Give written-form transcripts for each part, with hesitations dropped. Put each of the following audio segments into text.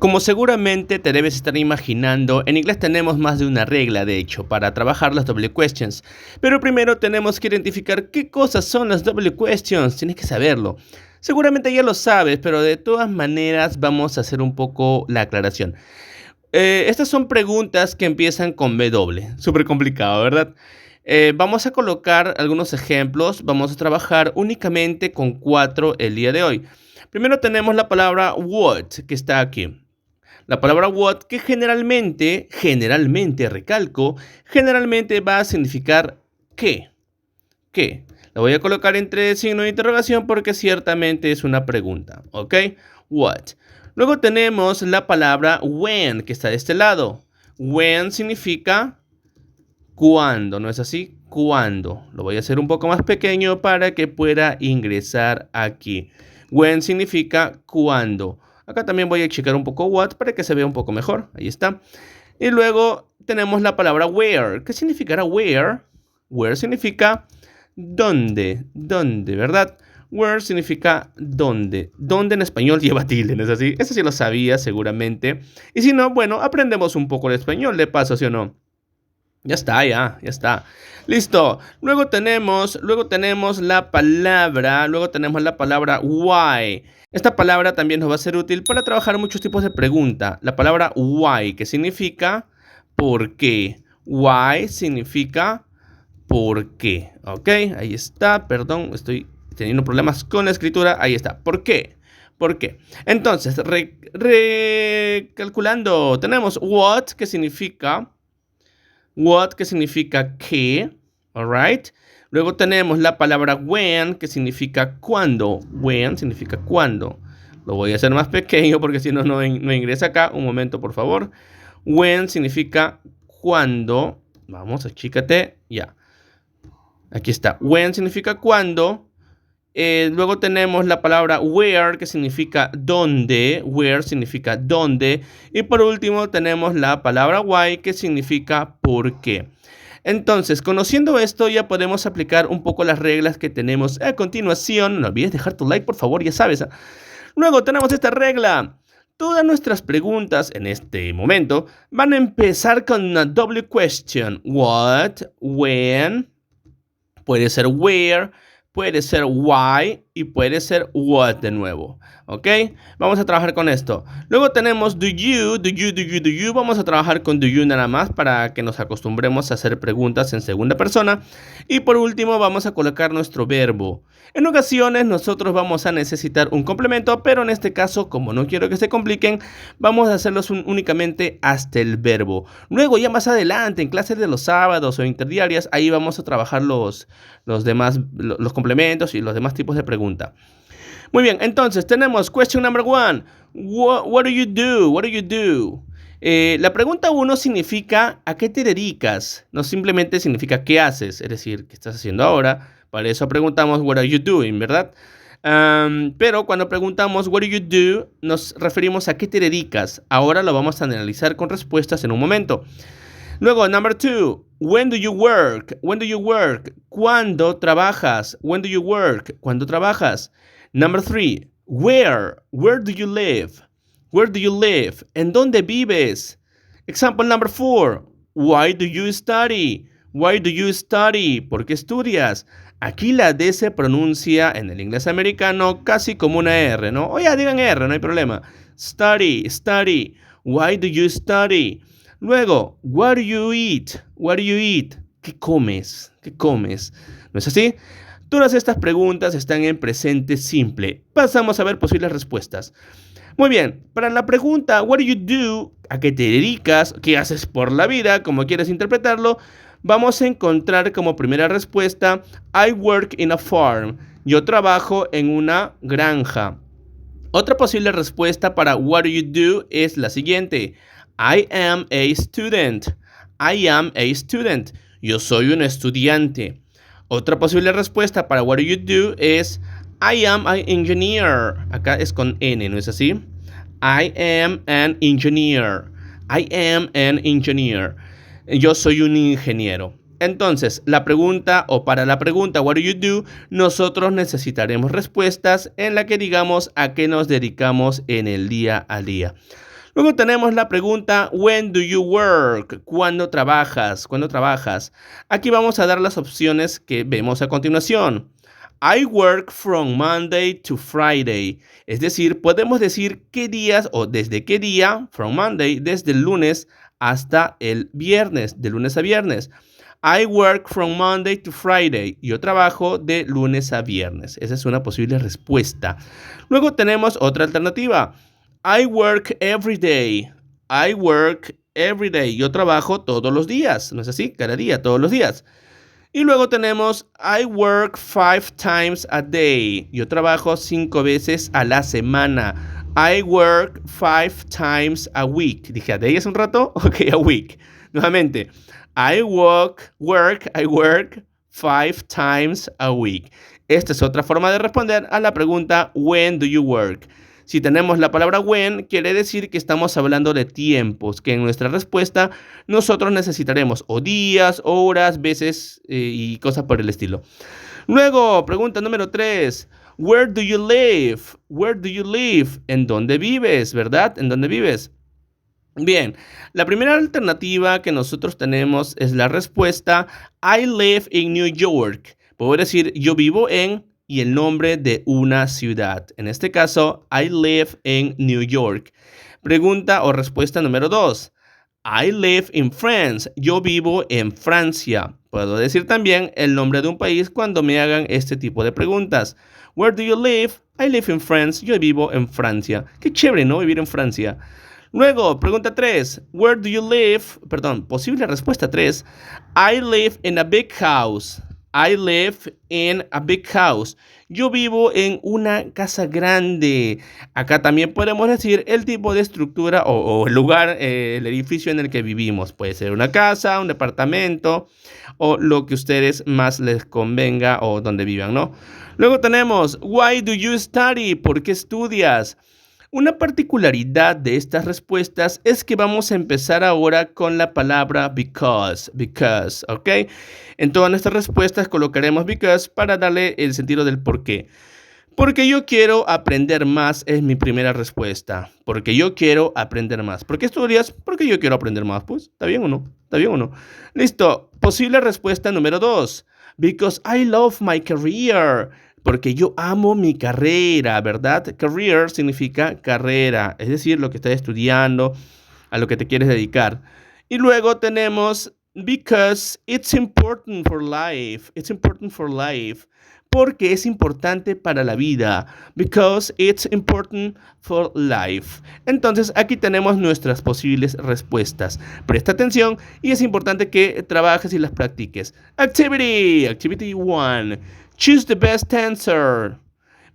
Como seguramente te debes estar imaginando, en inglés tenemos más de una regla, de hecho, para trabajar las double questions. Pero primero tenemos que identificar qué cosas son las double questions, tienes que saberlo. Seguramente ya lo sabes, pero de todas maneras vamos a hacer un poco la aclaración. Estas son preguntas que empiezan con W, súper complicado, ¿verdad? Vamos a colocar algunos ejemplos, vamos a trabajar únicamente con 4 el día de hoy. Primero tenemos la palabra what, que está aquí. La palabra what, que generalmente, recalco, generalmente va a significar qué. ¿Qué? La voy a colocar entre signo de interrogación porque ciertamente es una pregunta, ¿ok? What. Luego tenemos la palabra when, que está de este lado. When significa cuándo, ¿no es así? ¿Cuándo? Lo voy a hacer un poco más pequeño para que pueda ingresar aquí. When significa cuándo. Acá también voy a checar un poco what para que se vea un poco mejor. Ahí está. Y luego tenemos la palabra where. ¿Qué significará where? Where significa dónde, ¿verdad? Where significa dónde. Dónde en español lleva tilde, ¿no es así? Eso sí lo sabía seguramente. Y si no, bueno, aprendemos un poco el español de paso, ¿sí o no? Ya está. Listo. Luego tenemos la palabra why. Esta palabra también nos va a ser útil para trabajar muchos tipos de pregunta. La palabra why, que significa ¿por qué? Why significa ¿por qué? Ok, ahí está. Perdón, estoy teniendo problemas con la escritura. Ahí está. ¿Por qué? ¿Por qué? Entonces, recalculando, tenemos what, que significa qué, alright. Luego tenemos la palabra when, que significa cuándo. When significa cuándo. Lo voy a hacer más pequeño porque si no, no ingresa acá. Un momento, por favor. When significa cuándo. Vamos, achícate. Ya. Aquí está. When significa cuándo. Luego tenemos la palabra where, que significa dónde. Where significa dónde. Y por último tenemos la palabra why, que significa por qué. Entonces, conociendo esto, ya podemos aplicar un poco las reglas que tenemos a continuación. No olvides dejar tu like, por favor, ya sabes. Luego tenemos esta regla. Todas nuestras preguntas en este momento van a empezar con una double question. What, when, puede ser where, puede ser why y puede ser what de nuevo. ¿Ok? Vamos a trabajar con esto. Luego tenemos do you. Vamos a trabajar con do you nada más para que nos acostumbremos a hacer preguntas en segunda persona. Y por último vamos a colocar nuestro verbo. En ocasiones nosotros vamos a necesitar un complemento, pero en este caso, como no quiero que se compliquen, vamos a hacerlos únicamente hasta el verbo. Luego ya más adelante, en clases de los sábados o interdiarias, ahí vamos a trabajar los demás, los complementos y los demás tipos de pregunta. Muy bien, entonces tenemos question number 1. What do you do? La pregunta 1 significa ¿a qué te dedicas? No simplemente significa ¿qué haces? Es decir, ¿qué estás haciendo ahora? Para eso preguntamos what are you doing, ¿verdad? Pero cuando preguntamos what do you do, nos referimos a qué te dedicas. Ahora lo vamos a analizar con respuestas en un momento. Luego, number 2, when do you work? ¿Cuándo trabajas? When do you work? ¿Cuándo trabajas? Number 3, where do you live? ¿En dónde vives? Example number 4, why do you study? ¿Por qué estudias? Aquí la D se pronuncia en el inglés americano casi como una R, ¿no? O ya digan R, no hay problema. Study. Why do you study? Luego, what do you eat? ¿Qué comes? ¿No es así? Todas estas preguntas están en presente simple. Pasamos a ver posibles respuestas. Muy bien, para la pregunta what do you do? ¿A qué te dedicas? ¿Qué haces por la vida? Como quieres interpretarlo, vamos a encontrar como primera respuesta I work in a farm. Yo trabajo en una granja. Otra posible respuesta para what do you do es la siguiente. I am a student. Yo soy un estudiante. Otra posible respuesta para what do you do es I am an engineer. Acá es con N, ¿no es así? I am an engineer. Yo soy un ingeniero. Entonces, para la pregunta what do you do, nosotros necesitaremos respuestas en la que digamos a qué nos dedicamos en el día a día. Luego tenemos la pregunta, when do you work? ¿Cuándo trabajas? ¿Cuándo trabajas? Aquí vamos a dar las opciones que vemos a continuación. I work from Monday to Friday. Es decir, podemos decir qué días o desde qué día, from Monday, desde el lunes hasta el viernes, de lunes a viernes. I work from Monday to Friday. Yo trabajo de lunes a viernes. Esa es una posible respuesta. Luego tenemos otra alternativa. I work every day. I work every day. Yo trabajo todos los días. ¿No es así? Cada día, todos los días. Y luego tenemos I work 5 times a day. Yo trabajo 5 veces a la semana. I work 5 times a week. Dije a day hace un rato. Ok, a week. Nuevamente. I work 5 times a week. Esta es otra forma de responder a la pregunta when do you work? Si tenemos la palabra when, quiere decir que estamos hablando de tiempos, que en nuestra respuesta nosotros necesitaremos o días, horas, veces y cosas por el estilo. Luego, pregunta número 3. Where do you live? Where do you live? ¿En dónde vives? ¿Verdad? ¿En dónde vives? Bien, la primera alternativa que nosotros tenemos es la respuesta I live in New York. Puedo decir yo vivo en y el nombre de una ciudad. En este caso, I live in New York. Pregunta o respuesta número 2. I live in France. Yo vivo en Francia. Puedo decir también el nombre de un país cuando me hagan este tipo de preguntas. Where do you live? I live in France. Yo vivo en Francia. Qué chévere, ¿no? Vivir en Francia. Luego, pregunta 3. Where do you live? Perdón, posible respuesta 3. I live in a big house. I live in a big house. Yo vivo en una casa grande. Acá también podemos decir el tipo de estructura o el lugar, el edificio en el que vivimos. Puede ser una casa, un departamento o lo que a ustedes más les convenga o donde vivan, ¿no? Luego tenemos, why do you study? ¿Por qué estudias? Una particularidad de estas respuestas es que vamos a empezar ahora con la palabra because, ¿ok? En todas nuestras respuestas colocaremos because para darle el sentido del por qué. Porque yo quiero aprender más es mi primera respuesta. Porque yo quiero aprender más. ¿Por qué estudias? Porque yo quiero aprender más. Pues, ¿está bien o no? ¿Está bien o no? Listo. Posible respuesta número 2. Because I love my career. Porque yo amo mi carrera, ¿verdad? Career significa carrera, es decir, lo que estás estudiando, a lo que te quieres dedicar. Y luego tenemos because it's important for life. It's important for life. Porque es importante para la vida. Because it's important for life. Entonces, aquí tenemos nuestras posibles respuestas. Presta atención y es importante que trabajes y las practiques. Activity 1. Choose the best answer.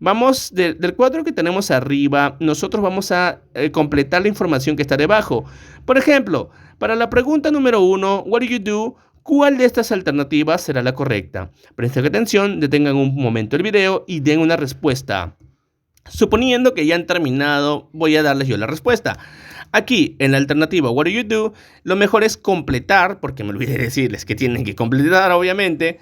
Vamos, del cuadro que tenemos arriba, nosotros vamos a completar la información que está debajo. Por ejemplo, para la pregunta número 1, what do you do? ¿Cuál de estas alternativas será la correcta? Presten atención, detengan un momento el video y den una respuesta. Suponiendo que ya han terminado, voy a darles yo la respuesta. Aquí, en la alternativa what do you do, lo mejor es completar, porque me olvidé decirles que tienen que completar, obviamente.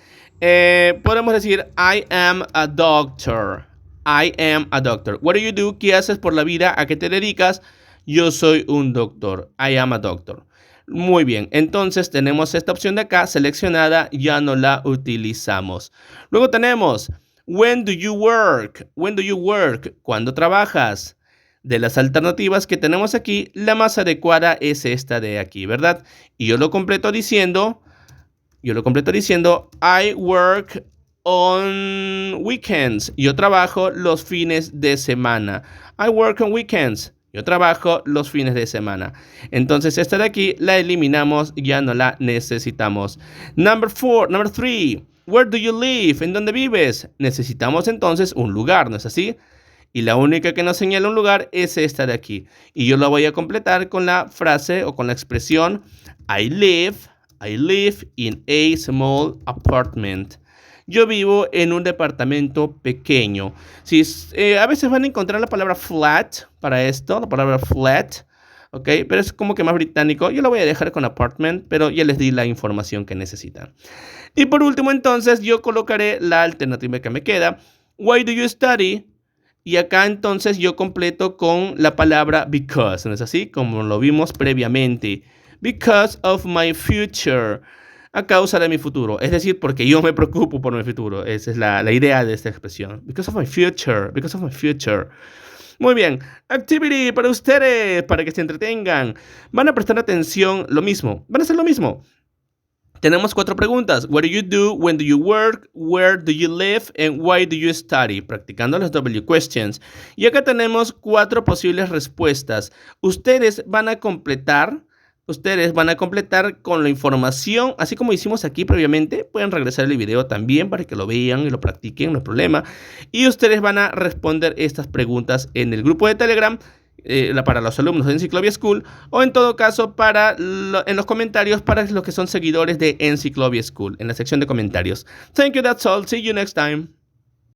Podemos decir, I am a doctor. I am a doctor. What do you do? ¿Qué haces por la vida? ¿A qué te dedicas? Yo soy un doctor. I am a doctor. Muy bien, entonces tenemos esta opción de acá seleccionada, ya no la utilizamos. Luego tenemos, when do you work? When do you work? ¿Cuándo trabajas? De las alternativas que tenemos aquí, la más adecuada es esta de aquí, ¿verdad? Y yo lo completo diciendo, I work on weekends. Yo trabajo los fines de semana. I work on weekends. Yo trabajo los fines de semana. Entonces esta de aquí la eliminamos, ya no la necesitamos. Number 3. Where do you live? ¿En dónde vives? Necesitamos entonces un lugar, ¿no es así? Y la única que nos señala un lugar es esta de aquí. Y yo la voy a completar con la frase o con la expresión I live in a small apartment. Yo vivo en un departamento pequeño. Sí, a veces van a encontrar la palabra flat para esto, la palabra flat, ¿ok? Pero es como que más británico. Yo lo voy a dejar con apartment, pero ya les di la información que necesitan. Y por último, entonces, yo colocaré la alternativa que me queda. Why do you study? Y acá entonces yo completo con la palabra because, ¿no es así? Como lo vimos previamente. Because of my future. A causa de mi futuro. Es decir, porque yo me preocupo por mi futuro. Esa es la idea de esta expresión. Because of my future. Because of my future. Muy bien. Activity para ustedes, para que se entretengan. Van a prestar atención lo mismo. Van a hacer lo mismo. Tenemos 4 preguntas. What do you do? When do you work? Where do you live? And why do you study? Practicando las W questions. Y acá tenemos 4 posibles respuestas. Ustedes van a completar con la información, así como hicimos aquí previamente. Pueden regresar el video también para que lo vean y lo practiquen, no hay problema. Y ustedes van a responder estas preguntas en el grupo de Telegram. Para los alumnos de Enciclovia School, o en todo caso en los comentarios para los que son seguidores de Enciclovia School, en la sección de comentarios. Thank you, that's all. See you next time.